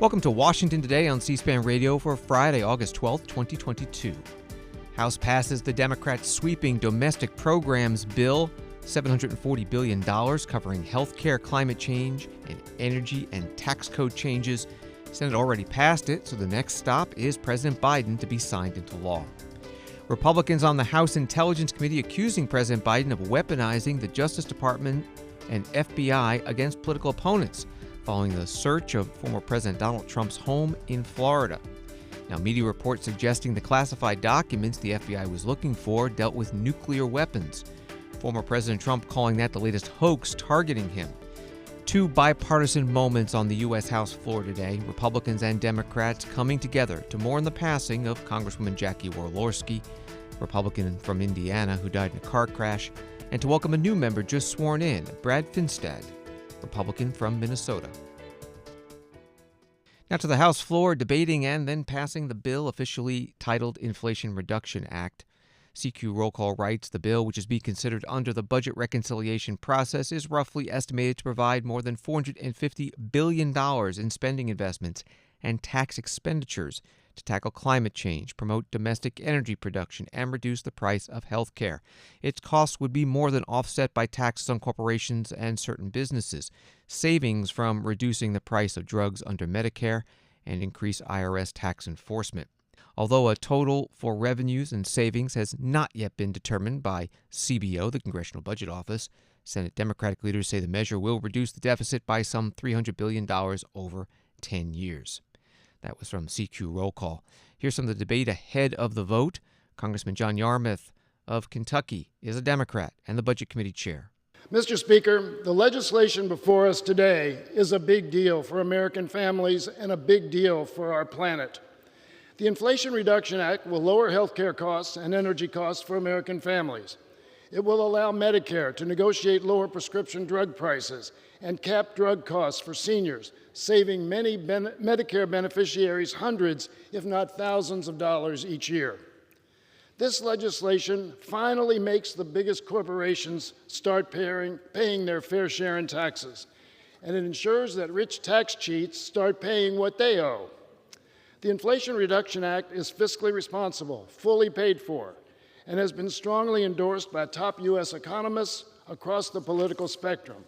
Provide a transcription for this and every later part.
Welcome to Washington Today on C-SPAN Radio for Friday, August 12, 2022. House passes the Democrats' sweeping domestic programs bill, $740 billion, covering health care, climate change, and energy and tax code changes. Senate already passed it, so the next stop is President Biden to be signed into law. Republicans on the House Intelligence Committee accusing President Biden of weaponizing the Justice Department and FBI against political opponents, following the search of former President Donald Trump's home in Florida. Now, media reports suggesting the classified documents the FBI was looking for dealt with nuclear weapons. Former President Trump calling that the latest hoax targeting him. Two bipartisan moments on the U.S. House floor today, Republicans and Democrats coming together to mourn the passing of Congresswoman Jackie Walorski, Republican from Indiana who died in a car crash, and to welcome a new member just sworn in, Brad Finstad, Republican from Minnesota. Now to the House floor, debating and then passing the bill officially titled Inflation Reduction Act. CQ Roll Call writes the bill, which is being considered under the budget reconciliation process, is roughly estimated to provide more than $450 billion in spending investments and tax expenditures to tackle climate change, promote domestic energy production, and reduce the price of health care. Its costs would be more than offset by taxes on corporations and certain businesses, savings from reducing the price of drugs under Medicare, and increase IRS tax enforcement. Although a total for revenues and savings has not yet been determined by CBO, the Congressional Budget Office, Senate Democratic leaders say the measure will reduce the deficit by some $300 billion over 10 years. That was from CQ Roll Call. Here's some of the debate ahead of the vote. Congressman John Yarmuth of Kentucky is a Democrat and the Budget Committee chair. Mr. Speaker, the legislation before us today is a big deal for American families and a big deal for our planet. The Inflation Reduction Act will lower health care costs and energy costs for American families. It will allow Medicare to negotiate lower prescription drug prices and cap drug costs for seniors, saving many Medicare beneficiaries hundreds, if not thousands of dollars each year. This legislation finally makes the biggest corporations start paying their fair share in taxes, and it ensures that rich tax cheats start paying what they owe. The Inflation Reduction Act is fiscally responsible, fully paid for, and has been strongly endorsed by top U.S. economists across the political spectrum.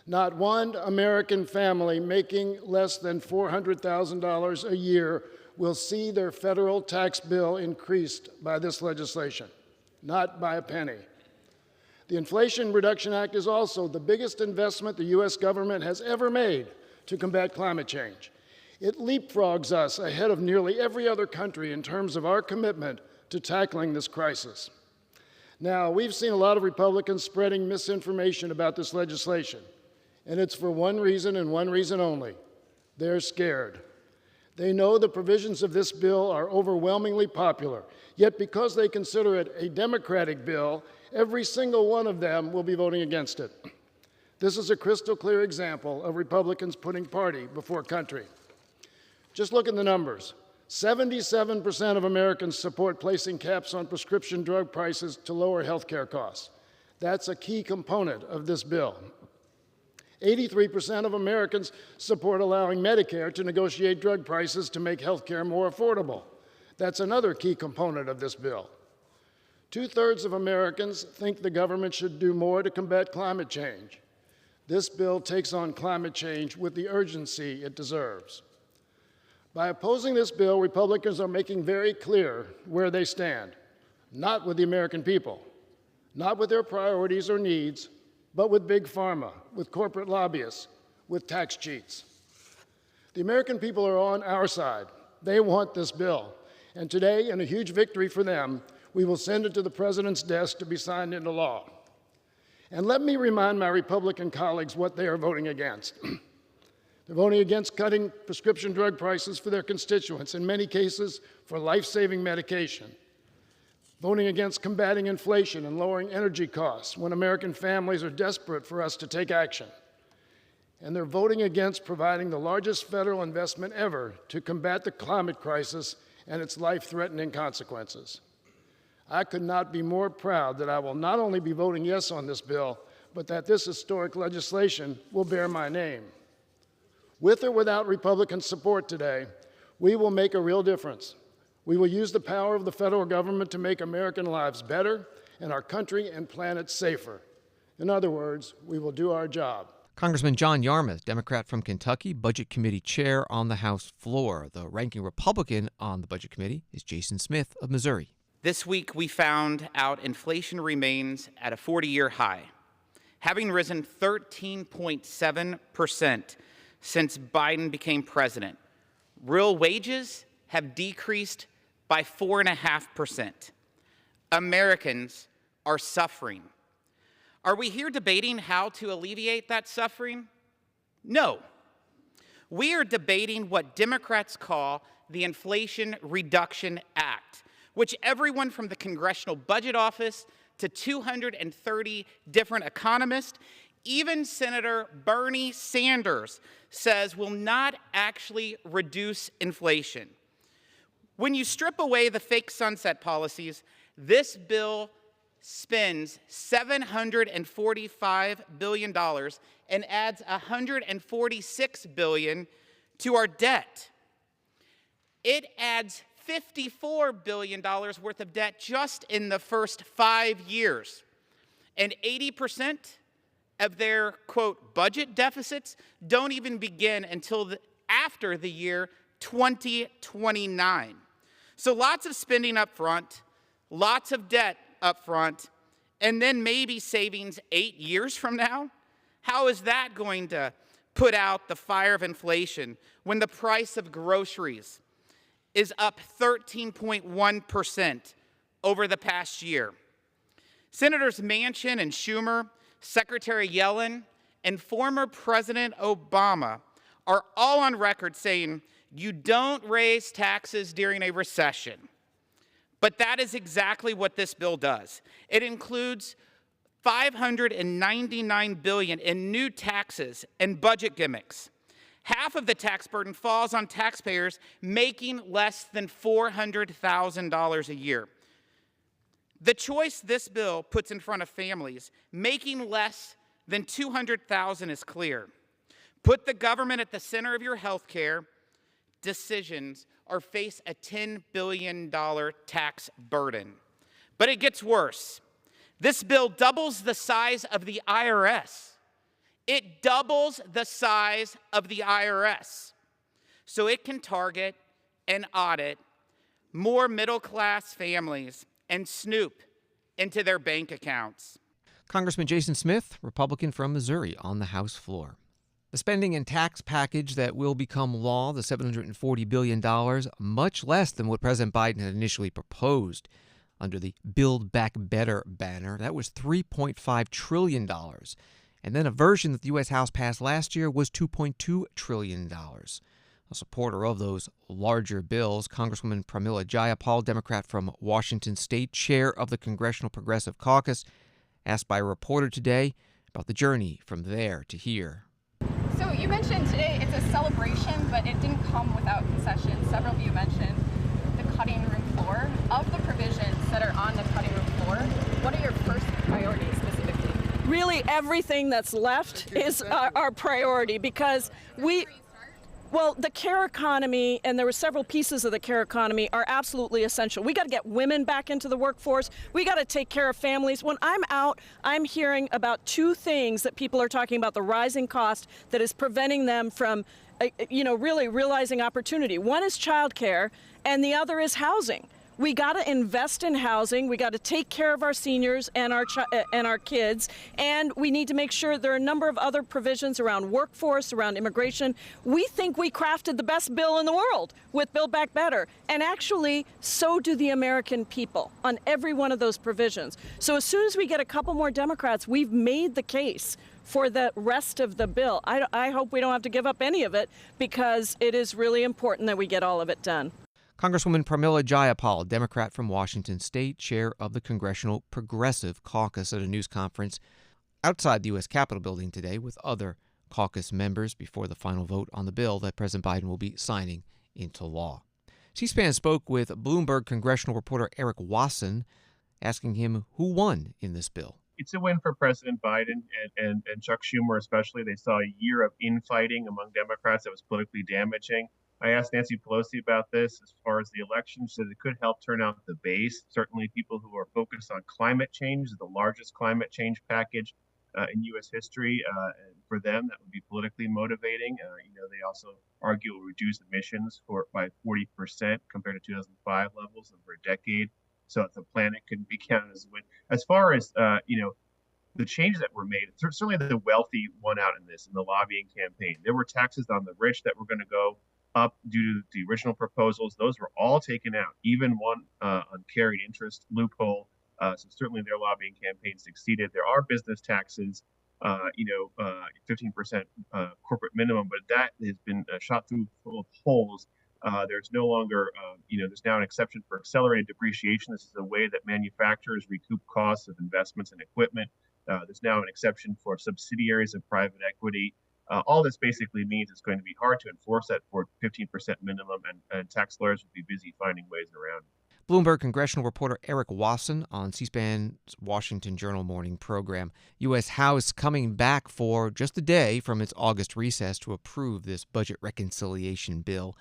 Not one American family making less than $400,000 a year will see their federal tax bill increased by this legislation, not by a penny. The Inflation Reduction Act is also the biggest investment the U.S. government has ever made to combat climate change. It leapfrogs us ahead of nearly every other country in terms of our commitment to tackling this crisis. Now, we've seen a lot of Republicans spreading misinformation about this legislation, and it's for one reason and one reason only. They're scared. They know the provisions of this bill are overwhelmingly popular, yet because they consider it a Democratic bill, every single one of them will be voting against it. This is a crystal clear example of Republicans putting party before country. Just look at the numbers. 77% of Americans support placing caps on prescription drug prices to lower health care costs. That's a key component of this bill. 83% of Americans support allowing Medicare to negotiate drug prices to make health care more affordable. That's another key component of this bill. 2/3 of Americans think the government should do more to combat climate change. This bill takes on climate change with the urgency it deserves. By opposing this bill, Republicans are making very clear where they stand, not with the American people, not with their priorities or needs, but with Big Pharma, with corporate lobbyists, with tax cheats. The American people are on our side. They want this bill. And today, in a huge victory for them, we will send it to the President's desk to be signed into law. And let me remind my Republican colleagues what they are voting against. They're voting against cutting prescription drug prices for their constituents, in many cases for life-saving medication. Voting against combating inflation and lowering energy costs when American families are desperate for us to take action. And they're voting against providing the largest federal investment ever to combat the climate crisis and its life-threatening consequences. I could not be more proud that I will not only be voting yes on this bill, but that this historic legislation will bear my name. With or without Republican support today, we will make a real difference. We will use the power of the federal government to make American lives better and our country and planet safer. In other words, we will do our job. Congressman John Yarmuth, Democrat from Kentucky, Budget Committee Chair on the House floor. The ranking Republican on the Budget Committee is Jason Smith of Missouri. This week, we found out inflation remains at a 40-year high, having risen 13.7% since Biden became president. Real wages have decreased by 4.5%. Americans are suffering. Are we here debating how to alleviate that suffering? No. We are debating what Democrats call the Inflation Reduction Act, which everyone from the Congressional Budget Office to 230 different economists, even Senator Bernie Sanders, says will not actually reduce inflation. When you strip away the fake sunset policies, this bill spends $745 billion and adds $146 billion to our debt. It adds $54 billion worth of debt just in the first 5 years. And 80% of their, quote, budget deficits don't even begin until after the year 2029. So lots of spending up front, lots of debt up front, and then maybe savings 8 years from now? How is that going to put out the fire of inflation when the price of groceries is up 13.1% over the past year? Senators Manchin and Schumer, Secretary Yellen, and former President Obama are all on record saying you don't raise taxes during a recession. But that is exactly what this bill does. It includes $599 billion in new taxes and budget gimmicks. Half of the tax burden falls on taxpayers making less than $400,000 a year. The choice this bill puts in front of families making less than $200,000 is clear. Put the government at the center of your health care decisions or face a $10 billion tax burden. But it gets worse. This bill doubles the size of the IRS. It doubles the size of the IRS so it can target and audit more middle-class families and snoop into their bank accounts. Congressman Jason Smith, Republican from Missouri, on the House floor. The spending and tax package that will become law, the $740 billion, much less than what President Biden had initially proposed under the Build Back Better banner. That was $3.5 trillion. And then a version that the U.S. House passed last year was $2.2 trillion. A supporter of those larger bills, Congresswoman Pramila Jayapal, Democrat from Washington State, chair of the Congressional Progressive Caucus, asked by a reporter today about the journey from there to here. So you mentioned today it's a celebration, but it didn't come without concessions. Several of you mentioned the cutting room floor. Of the provisions that are on the cutting room floor, what are your first priorities specifically? Really, everything that's left is our priority because the care economy, and there were several pieces of the care economy, are absolutely essential. We got to get women back into the workforce. We got to take care of families. When I'm out, I'm hearing about two things that people are talking about: the rising cost that is preventing them from, really realizing opportunity. One is childcare, and the other is housing. We got to invest in housing. We got to take care of our seniors and our kids, and we need to make sure there are a number of other provisions around workforce, around immigration. We think we crafted the best bill in the world with Build Back Better, and actually, so do the American people on every one of those provisions. So as soon as we get a couple more Democrats, we've made the case for the rest of the bill. I hope we don't have to give up any of it because it is really important that we get all of it done. Congresswoman Pramila Jayapal, Democrat from Washington State, chair of the Congressional Progressive Caucus, at a news conference outside the U.S. Capitol building today with other caucus members before the final vote on the bill that President Biden will be signing into law. C-SPAN spoke with Bloomberg congressional reporter Eric Wasson, asking him who won in this bill. it's a win for President Biden and Chuck Schumer, especially. They saw a year of infighting among Democrats that was politically damaging. I asked Nancy Pelosi about this as far as the election. She said it could help turn out the base. Certainly, people who are focused on climate change, the largest climate change package in U.S. history. For them, that would be politically motivating. They also argue it will reduce emissions by 40% compared to 2005 levels over a decade. So the planet can be counted as a win. As far as the changes that were made, certainly the wealthy won out in this in the lobbying campaign. There were taxes on the rich that were going to go up due to the original proposals. Those were all taken out, even one on carried interest loophole. So certainly their lobbying campaign succeeded. There are business taxes, 15% corporate minimum, but that has been shot through full of holes. There's no longer, there's now an exception for accelerated depreciation. This is a way that manufacturers recoup costs of investments in equipment. There's now an exception for subsidiaries of private equity. All this basically means it's going to be hard to enforce that for 15% minimum, and tax lawyers will be busy finding ways around it. Bloomberg congressional reporter Eric Wasson on C-SPAN's Washington Journal morning program. U.S. House coming back for just a day from its August recess to approve this budget reconciliation bill.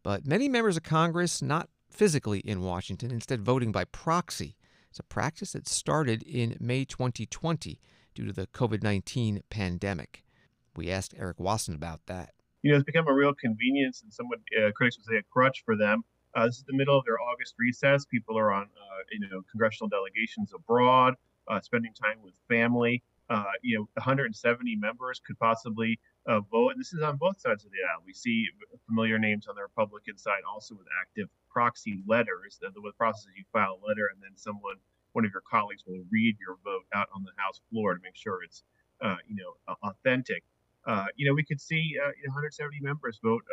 But many members of Congress not physically in Washington, instead voting by proxy. It's a practice that started in May 2020 due to the COVID-19 pandemic. We asked Eric Wasson about that. It's become a real convenience, and somewhat critics would say a crutch for them. This is the middle of their August recess. People are on, congressional delegations abroad, spending time with family. 170 members could possibly vote. And this is on both sides of the aisle. We see familiar names on the Republican side also with active proxy letters. The process is you file a letter and then one of your colleagues will read your vote out on the House floor to make sure it's, authentic. We could see 170 members vote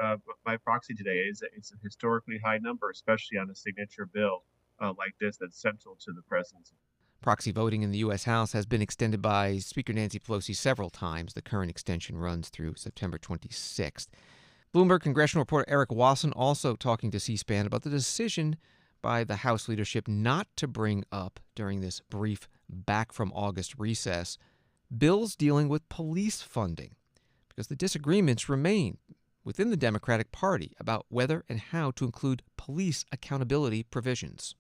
by proxy today. It's a historically high number, especially on a signature bill like this that's central to the presidency. Proxy voting in the U.S. House has been extended by Speaker Nancy Pelosi several times. The current extension runs through September 26th. Bloomberg congressional reporter Eric Wasson also talking to C-SPAN about the decision by the House leadership not to bring up during this brief back from August recess bills dealing with police funding, because the disagreements remain within the Democratic Party about whether and how to include police accountability provisions.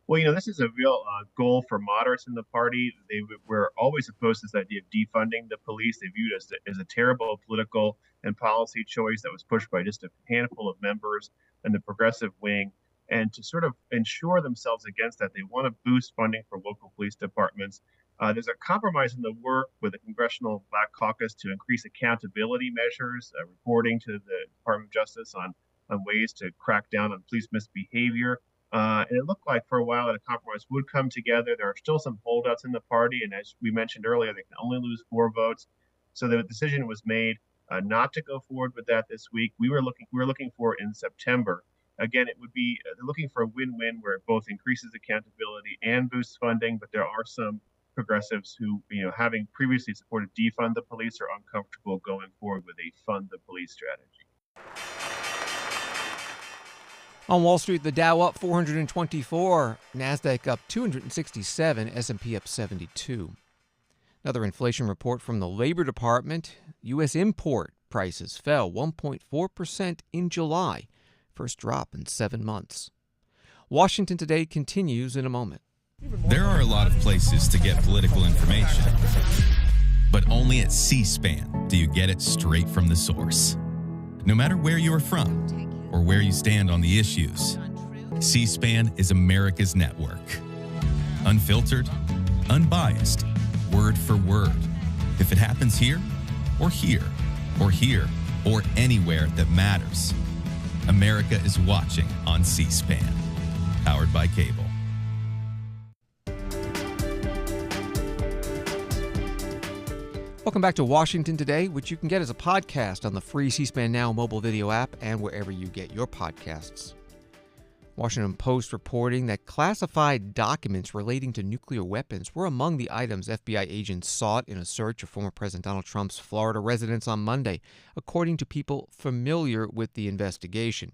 Well, this is a real goal for moderates in the party. They were always opposed to this idea of defunding the police. They viewed it as a terrible political and policy choice that was pushed by just a handful of members in the progressive wing. And to sort of ensure themselves against that, they want to boost funding for local police departments. There's a compromise in the work with the Congressional Black Caucus to increase accountability measures, reporting to the Department of Justice on ways to crack down on police misbehavior. And it looked like for a while that a compromise would come together. There are still some holdouts in the party, and as we mentioned earlier, they can only lose 4 votes. So the decision was made not to go forward with that this week. We were looking for it in September. Again, it would be they're looking for a win-win where it both increases accountability and boosts funding, but there are some progressives who, having previously supported defund the police, are uncomfortable going forward with a fund the police strategy. On Wall Street, the Dow up 424, NASDAQ up 267, S&P up 72. Another inflation report from the Labor Department. U.S. import prices fell 1.4% in July, first drop in 7 months. Washington Today continues in a moment. There are a lot of places to get political information, but only at C-SPAN do you get it straight from the source. No matter where you are from or where you stand on the issues, C-SPAN is America's network. Unfiltered, unbiased, word for word. If it happens here, or here, or here, or anywhere that matters, America is watching on C-SPAN, powered by cable. Welcome back to Washington Today, which you can get as a podcast on the free C-SPAN Now mobile video app and wherever you get your podcasts. Washington Post reporting that classified documents relating to nuclear weapons were among the items FBI agents sought in a search of former President Donald Trump's Florida residence on Monday, according to people familiar with the investigation.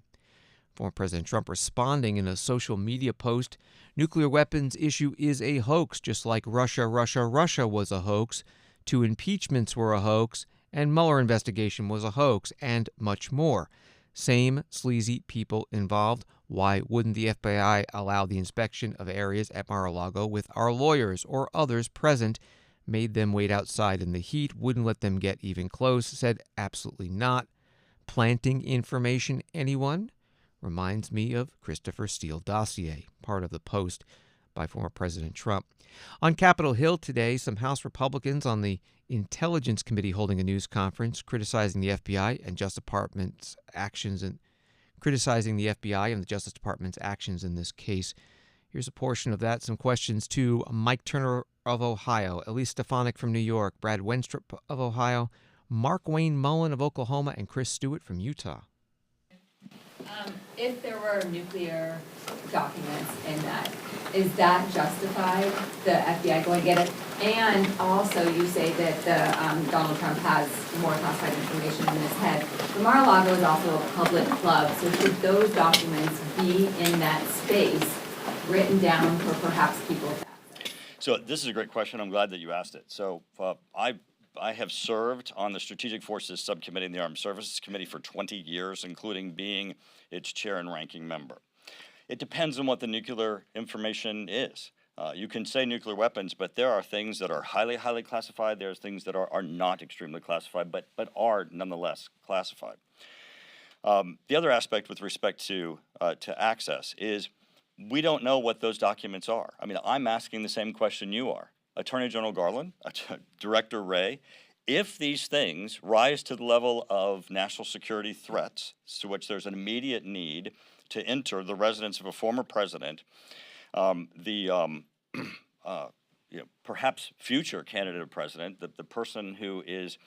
Former President Trump responding in a social media post, nuclear weapons issue is a hoax, just like Russia was a hoax, 2 impeachments were a hoax, and Mueller investigation was a hoax, and much more. Same sleazy people involved. Why wouldn't the FBI allow the inspection of areas at Mar-a-Lago with our lawyers or others present? Made them wait outside in the heat, wouldn't let them get even close, said absolutely not. Planting information, anyone? Reminds me of Christopher Steele dossier, part of the post by former President Trump. On Capitol Hill today, some House Republicans on the Intelligence Committee holding a news conference criticizing the FBI and Justice Department's actions in this case. Here's a portion of that. Some questions to Mike Turner of Ohio, Elise Stefanik from New York, Brad Wenstrup of Ohio, Mark Wayne Mullen of Oklahoma, and Chris Stewart from Utah. If there were nuclear documents in that, is that justified, the FBI going to get it? And also you say that Donald Trump has more classified information in his head. The Mar-a-Lago is also a public club, so should those documents be in that space, written down for perhaps people to access? So this is a great question. I'm glad that you asked it. So I have served on the Strategic Forces Subcommittee in the Armed Services Committee for 20 years, including being its chair and ranking member. It depends on what the nuclear information is. You can say nuclear weapons, but there are things that are highly, highly classified. There's things that are not extremely classified, but are nonetheless classified. The other aspect with respect to access is we don't know what those documents are. I mean, I'm asking the same question you are. Attorney General Garland, Director Wray, if these things rise to the level of national security threats, to which there's an immediate need to enter the residence of a former president, perhaps future candidate of president, the person who is,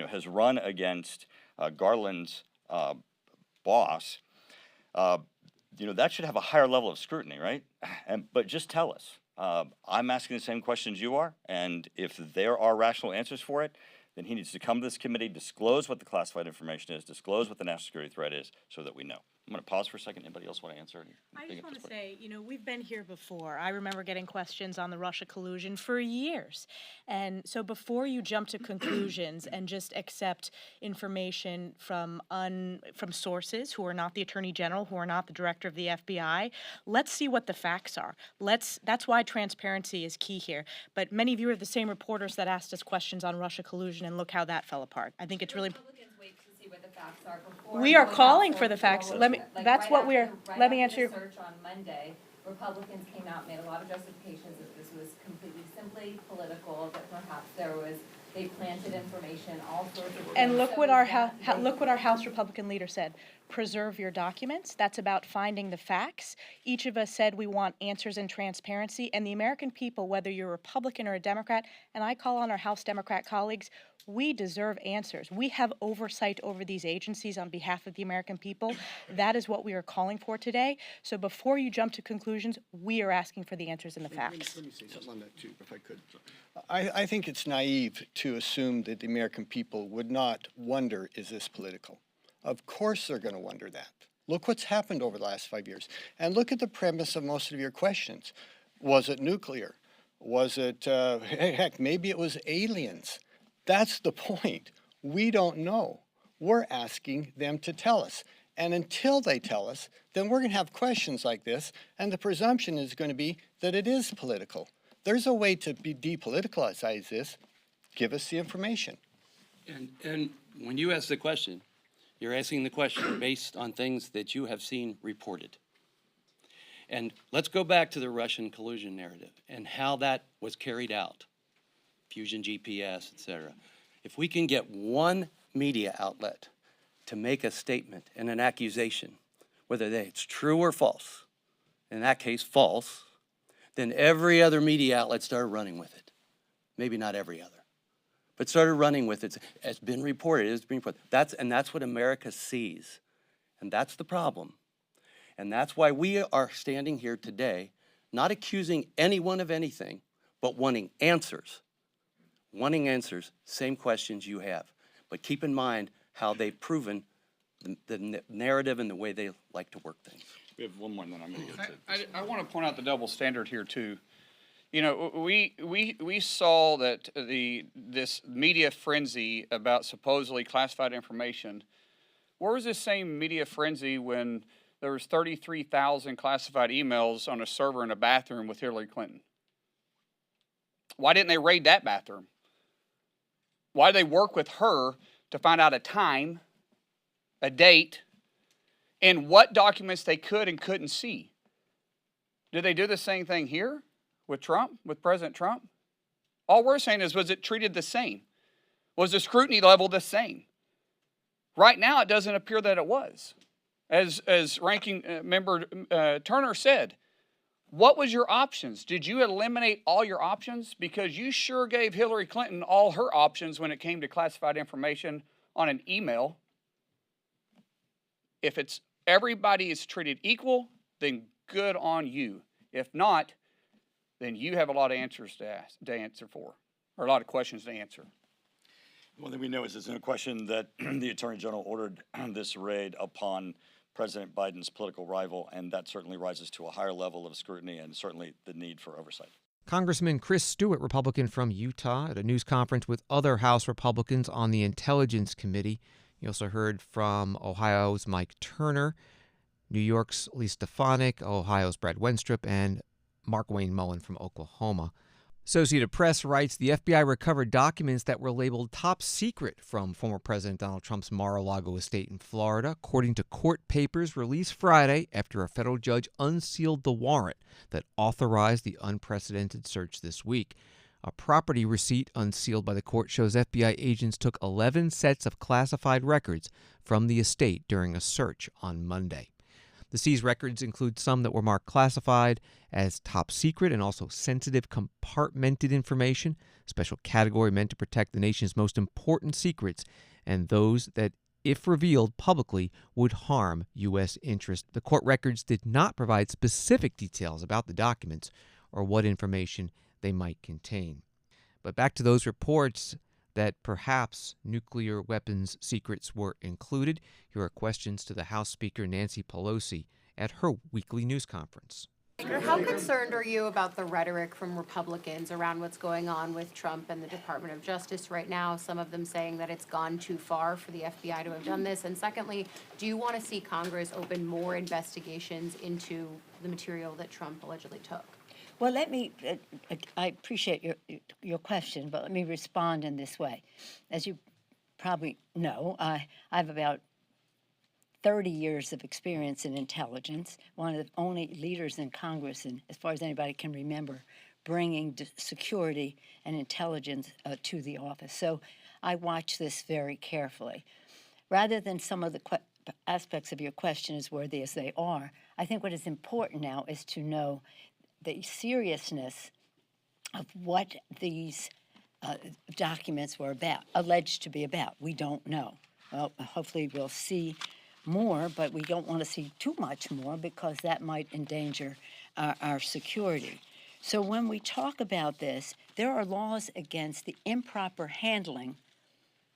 has run against Garland's boss, that should have a higher level of scrutiny, right? But just tell us. I'm asking the same questions you are, and if there are rational answers for it, then he needs to come to this committee, disclose what the classified information is, disclose what the national security threat is, so that we know. I'm going to pause for a second. Anybody else want to answer? I just want to say, we've been here before. I remember getting questions on the Russia collusion for years. And so before you jump to conclusions and just accept information from sources who are not the Attorney General, who are not the Director of the FBI, let's see what the facts are. That's why transparency is key here. But many of you are the same reporters that asked us questions on Russia collusion, and look how that fell apart. I think it's really... What the facts are before we are calling for the facts. Let me answer your search on Monday. Republicans came out and made a lot of justifications that this was completely simply political, that perhaps they planted information, all sorts of things. And look what our House Republican leader said. Preserve your documents. That's about finding the facts. Each of us said we want answers and transparency, and the American people, whether you're a Republican or a Democrat, and I call on our House Democrat colleagues, we deserve answers. We have oversight over these agencies on behalf of the American people. That is what we are calling for today. So before you jump to conclusions, we are asking for the answers and the facts. Let me say something on that too, if I could. I think it's naive to assume that the American people would not wonder, is this political? Of course they're going to wonder that. Look what's happened over the last 5 years. And look at the premise of most of your questions. Was it nuclear? Was it, heck, maybe it was aliens? That's the point. We don't know. We're asking them to tell us. And until they tell us, then we're going to have questions like this, and the presumption is going to be that it is political. There's a way to depoliticize this. Give us the information. And when you ask the question, you're asking the question based on things that you have seen reported. And let's go back to the Russian collusion narrative and how that was carried out. Fusion GPS, etc. If we can get one media outlet to make a statement and an accusation, whether it's true or false, in that case false, then every other media outlet started running with it. Maybe not every other, but started running with it. It's been reported, it's been reported. That's what America sees, and that's the problem. And that's why we are standing here today, not accusing anyone of anything, but wanting answers. Wanting answers, same questions you have. But keep in mind how they've proven the narrative and the way they like to work things. We have one more, and then I'm going to get to. I want to point out the double standard here too. You know, we saw that this media frenzy about supposedly classified information. Where was this same media frenzy when there was 33,000 classified emails on a server in a bathroom with Hillary Clinton? Why didn't they raid that bathroom? Why did they work with her to find out a time, a date, and what documents they could and couldn't see? Did they do the same thing here with Trump, with President Trump? All we're saying is, was it treated the same? Was the scrutiny level the same? Right now, it doesn't appear that it was. As Ranking Member Turner said, what was your options? Did you eliminate all your options? Because you sure gave Hillary Clinton all her options when it came to classified information on an email. If it's everybody is treated equal, then good on you. If not, then you have a lot of answers to answer for, or a lot of questions to answer. One thing we know is there's no question that the Attorney General ordered this raid upon President Biden's political rival, and that certainly rises to a higher level of scrutiny and certainly the need for oversight. Congressman Chris Stewart, Republican from Utah, at a news conference with other House Republicans on the Intelligence Committee. You also heard from Ohio's Mike Turner, New York's Lee Stefanik, Ohio's Brad Wenstrup, and Mark Wayne Mullen from Oklahoma. Associated Press writes the FBI recovered documents that were labeled top secret from former President Donald Trump's Mar-a-Lago estate in Florida, according to court papers released Friday after a federal judge unsealed the warrant that authorized the unprecedented search this week. A property receipt unsealed by the court shows FBI agents took 11 sets of classified records from the estate during a search on Monday. The seized records include some that were marked classified as top secret and also sensitive compartmented information, a special category meant to protect the nation's most important secrets, and those that, if revealed publicly, would harm U.S. interests. The court records did not provide specific details about the documents or what information they might contain. But back to those reports that perhaps nuclear weapons secrets were included. Here are questions to the House Speaker Nancy Pelosi at her weekly news conference. How concerned are you about the rhetoric from Republicans around what's going on with Trump and the Department of Justice right now? Some of them saying that it's gone too far for the FBI to have done this. And secondly, do you want to see Congress open more investigations into the material that Trump allegedly took? Well, let me, I appreciate your question, but let me respond in this way. As you probably know, I have about 30 years of experience in intelligence, one of the only leaders in Congress, and as far as anybody can remember, bringing security and intelligence to the office. So I watch this very carefully. Rather than some of the aspects of your question as worthy as they are, I think what is important now is to know the seriousness of what these documents were about, alleged to be about. We don't know. Well, hopefully we'll see more, but we don't want to see too much more because that might endanger our security. So when we talk about this, there are laws against the improper handling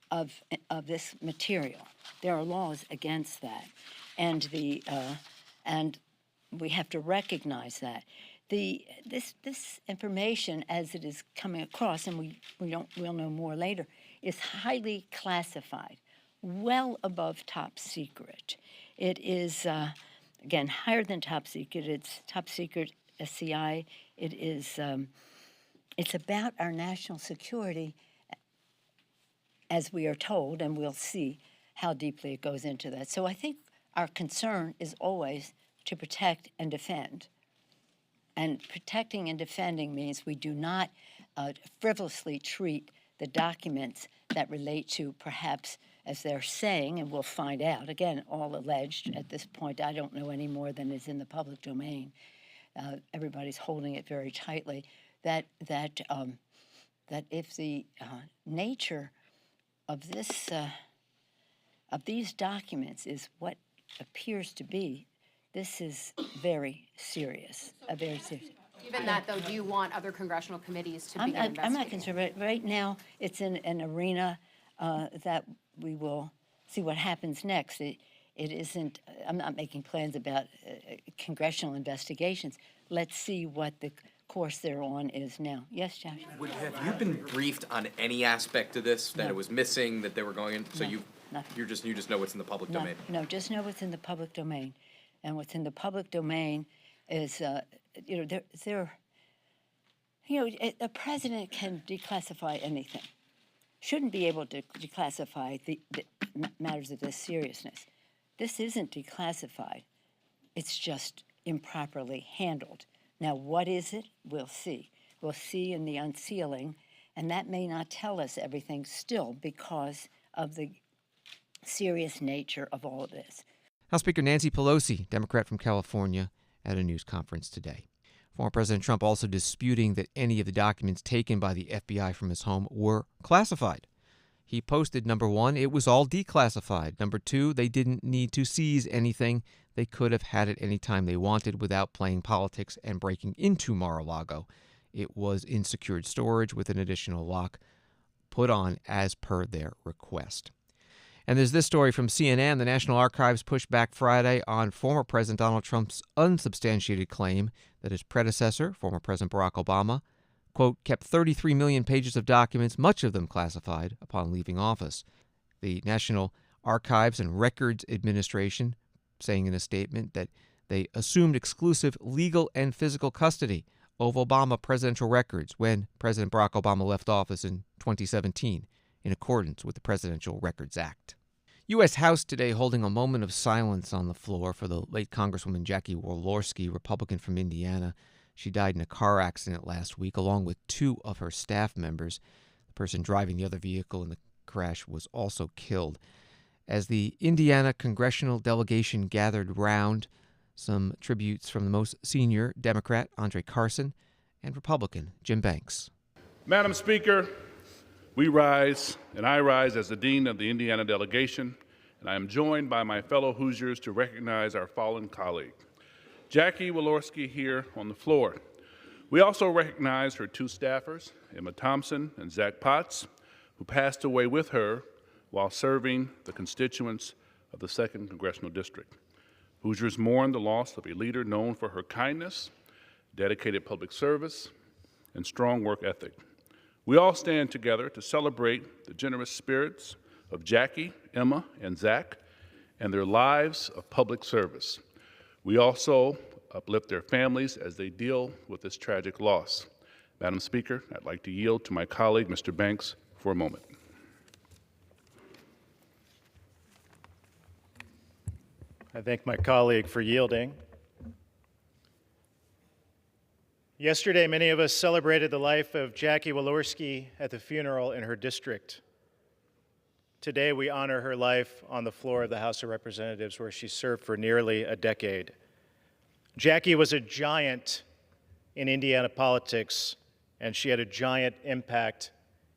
of this material. There are laws against that, and and we have to recognize that. This information, as it is coming across, and we'll know more later, is highly classified, well above top secret. It is again higher than top secret. It's top secret SCI. It is it's about our national security, as we are told, and we'll see how deeply it goes into that. So I think our concern is always to protect and defend. And protecting and defending means we do not frivolously treat the documents that relate to perhaps, as they're saying, and we'll find out, again, all alleged at this point. I don't know any more than is in the public domain. Everybody's holding it very tightly, that if the nature of this of these documents is what appears to be, this is very serious, very serious. Given that, though, do you want other congressional committees to begin investigating? I'm not concerned. Right now, it's in an arena that we will see what happens next. It isn't, I'm not making plans about congressional investigations. Let's see what the course they're on is now. Yes, Josh? Have you been briefed on any aspect of this, that it was missing, that they were going in? So you just know what's in the public domain? No, just know what's in the public domain. And what's in the public domain is, a president can declassify anything. Shouldn't be able to declassify the matters of this seriousness. This isn't declassified. It's just improperly handled. Now, what is it? We'll see. We'll see in the unsealing, and that may not tell us everything still because of the serious nature of all of this. House Speaker Nancy Pelosi, Democrat from California, at a news conference today. Former President Trump also disputing that any of the documents taken by the FBI from his home were classified. He posted, number one, it was all declassified. Number two, they didn't need to seize anything. They could have had it any time they wanted without playing politics and breaking into Mar-a-Lago. It was in secured storage with an additional lock put on as per their request. And there's this story from CNN. The National Archives pushed back Friday on former President Donald Trump's unsubstantiated claim that his predecessor, former President Barack Obama, quote, kept 33 million pages of documents, much of them classified, upon leaving office. The National Archives and Records Administration saying in a statement that they assumed exclusive legal and physical custody of Obama presidential records when President Barack Obama left office in 2017, in accordance with the Presidential Records Act. U.S. House today holding a moment of silence on the floor for the late Congresswoman Jackie Walorski, Republican from Indiana. She died in a car accident last week, along with two of her staff members. The person driving the other vehicle in the crash was also killed. As the Indiana congressional delegation gathered round, some tributes from the most senior Democrat, Andre Carson, and Republican, Jim Banks. Madam Speaker, we rise, and I rise as the Dean of the Indiana delegation, and I am joined by my fellow Hoosiers to recognize our fallen colleague, Jackie Walorski, here on the floor. We also recognize her two staffers, Emma Thompson and Zach Potts, who passed away with her while serving the constituents of the 2nd Congressional District. Hoosiers mourn the loss of a leader known for her kindness, dedicated public service, and strong work ethic. We all stand together to celebrate the generous spirits of Jackie, Emma, and Zach, and their lives of public service. We also uplift their families as they deal with this tragic loss. Madam Speaker, I'd like to yield to my colleague, Mr. Banks, for a moment. I thank my colleague for yielding. Yesterday, many of us celebrated the life of Jackie Walorski at the funeral in her district. Today, we honor her life on the floor of the House of Representatives, where she served for nearly a decade. Jackie was a giant in Indiana politics, and she had a giant impact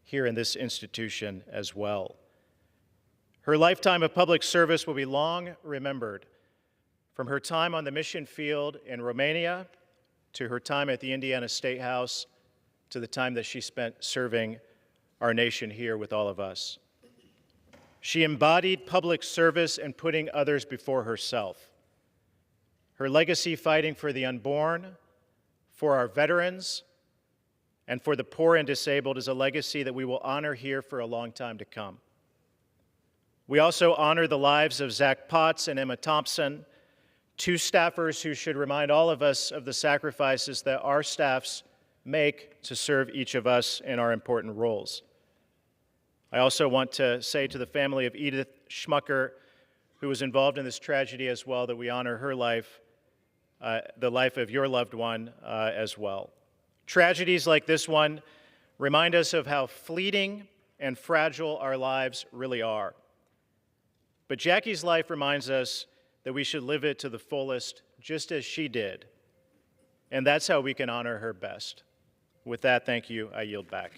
here in this institution as well. Her lifetime of public service will be long remembered, from her time on the mission field in Romania to her time at the Indiana State House to the time that she spent serving our nation here with all of us. She embodied public service and putting others before herself. Her legacy fighting for the unborn, for our veterans, and for the poor and disabled is a legacy that we will honor here for a long time to come. We also honor the lives of Zach Potts and Emma Thompson, two staffers who should remind all of us of the sacrifices that our staffs make to serve each of us in our important roles. I also want to say to the family of Edith Schmucker, who was involved in this tragedy as well, that we honor her life, the life of your loved one as well. Tragedies like this one remind us of how fleeting and fragile our lives really are. But Jackie's life reminds us that we should live it to the fullest, just as she did. And that's how we can honor her best. With that, thank you. I yield back.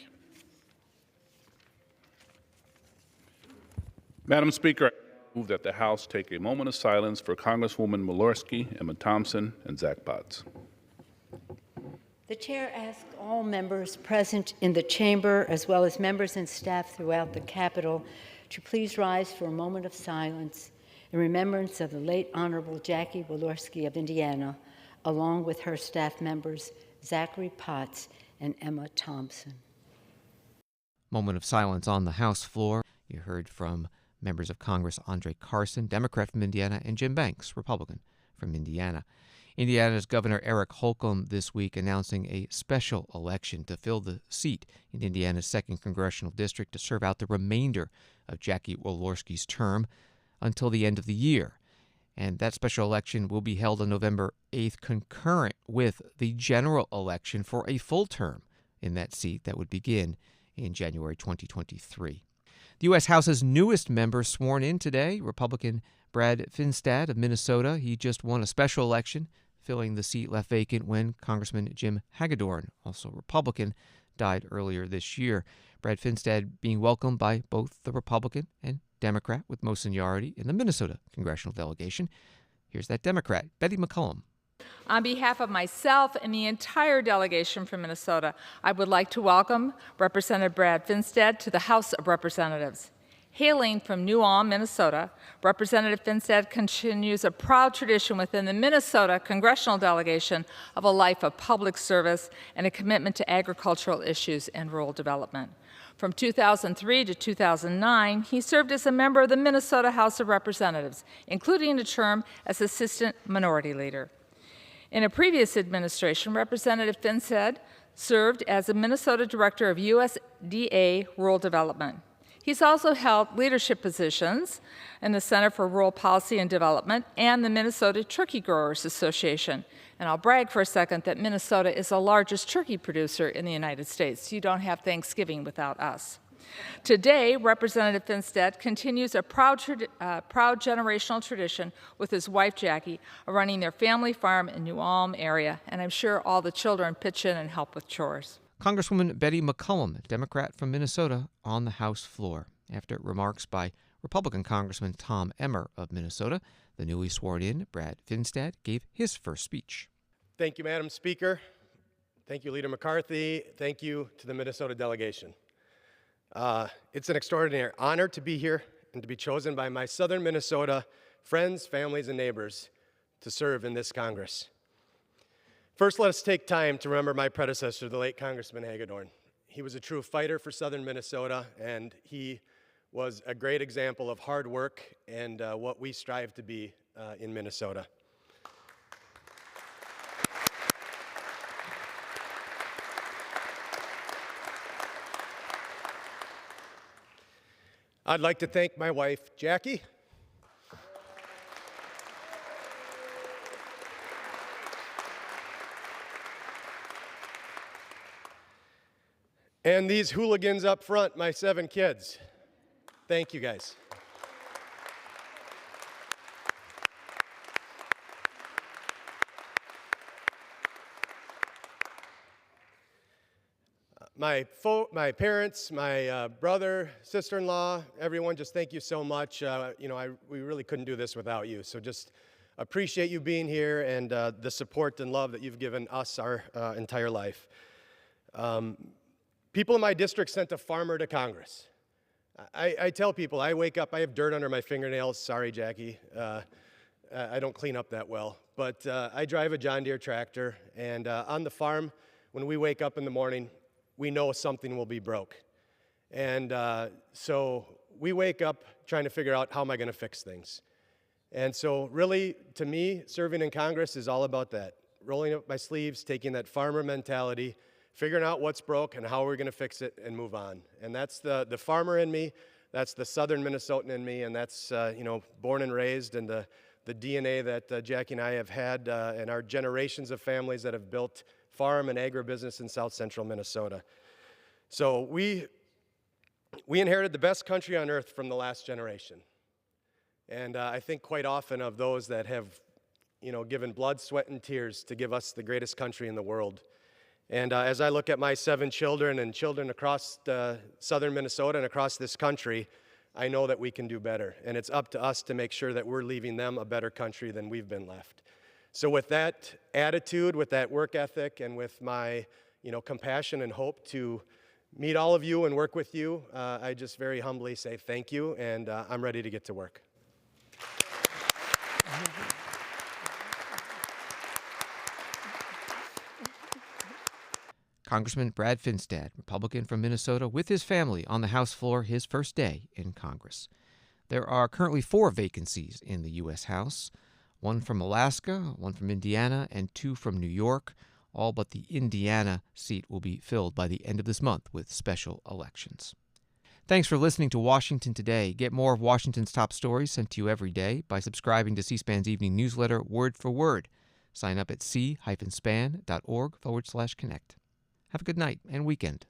Madam Speaker, I move that the House take a moment of silence for Congresswoman Walorski, Emma Thompson, and Zach Potts. The chair asks all members present in the chamber, as well as members and staff throughout the Capitol, to please rise for a moment of silence in remembrance of the late Honorable Jackie Walorski of Indiana, along with her staff members Zachary Potts and Emma Thompson. Moment of silence on the House floor. You heard from members of Congress Andre Carson, Democrat from Indiana, and Jim Banks, Republican from Indiana. Indiana's Governor Eric Holcomb this week announcing a special election to fill the seat in Indiana's 2nd Congressional District to serve out the remainder of Jackie Walorski's term until the end of the year. And that special election will be held on November 8th, concurrent with the general election for a full term in that seat that would begin in January 2023. The U.S. House's newest member sworn in today, Republican Brad Finstad of Minnesota. He just won a special election, filling the seat left vacant when Congressman Jim Hagedorn, also Republican, died earlier this year. Brad Finstad being welcomed by both the Republican and Democrat with most seniority in the Minnesota congressional delegation. Here's that Democrat, Betty McCollum. On behalf of myself and the entire delegation from Minnesota, I would like to welcome Representative Brad Finstad to the House of Representatives. Hailing from New Ulm, Minnesota, Representative Finstad continues a proud tradition within the Minnesota congressional delegation of a life of public service and a commitment to agricultural issues and rural development. From 2003 to 2009, he served as a member of the Minnesota House of Representatives, including a term as Assistant Minority Leader. In a previous administration, Representative Finstad served as a Minnesota Director of USDA Rural Development. He's also held leadership positions in the Center for Rural Policy and Development and the Minnesota Turkey Growers Association. And I'll brag for a second that Minnesota is the largest turkey producer in the United States. You don't have Thanksgiving without us. Today, Representative Finstad continues a proud generational tradition with his wife, Jackie, of running their family farm in New Ulm area, and I'm sure all the children pitch in and help with chores. Congresswoman Betty McCollum, Democrat from Minnesota, on the House floor. After remarks by Republican Congressman Tom Emmer of Minnesota, the newly sworn-in Brad Finstad gave his first speech. Thank you, Madam Speaker. Thank you, Leader McCarthy. Thank you to the Minnesota delegation. It's an extraordinary honor to be here and to be chosen by my southern Minnesota friends, families, and neighbors to serve in this Congress. First, let us take time to remember my predecessor, the late Congressman Hagedorn. He was a true fighter for southern Minnesota, and he was a great example of hard work and what we strive to be in Minnesota. I'd like to thank my wife, Jackie. And these hooligans up front, my 7 kids. Thank you, guys. My parents, my brother, sister-in-law, everyone, just thank you so much. We really couldn't do this without you. So just appreciate you being here and the support and love that you've given us our entire life. People in my district sent a farmer to Congress. I tell people, I wake up, I have dirt under my fingernails. Sorry, Jackie. I don't clean up that well. But I drive a John Deere tractor, and on the farm, when we wake up in the morning, we know something will be broke. And so we wake up trying to figure out how am I going to fix things. And so really, to me, serving in Congress is all about that. Rolling up my sleeves, taking that farmer mentality, figuring out what's broke and how we're going to fix it and move on. And that's the farmer in me, that's the southern Minnesotan in me, and that's born and raised, and the DNA that Jackie and I have had and our generations of families that have built farm and agribusiness in south central Minnesota. So we inherited the best country on earth from the last generation. And I think quite often of those that have given blood, sweat, and tears to give us the greatest country in the world. And as I look at my 7 children and children across southern Minnesota and across this country, I know that we can do better. And it's up to us to make sure that we're leaving them a better country than we've been left. So with that attitude, with that work ethic, and with my compassion and hope to meet all of you and work with you, I just very humbly say thank you, and I'm ready to get to work. Congressman Brad Finstad, Republican from Minnesota, with his family on the House floor his first day in Congress. There are currently 4 vacancies in the U.S. House, 1 from Alaska, 1 from Indiana, and 2 from New York. All but the Indiana seat will be filled by the end of this month with special elections. Thanks for listening to Washington Today. Get more of Washington's top stories sent to you every day by subscribing to C-SPAN's evening newsletter, Word for Word. Sign up at c-span.org/connect. Have a good night and weekend.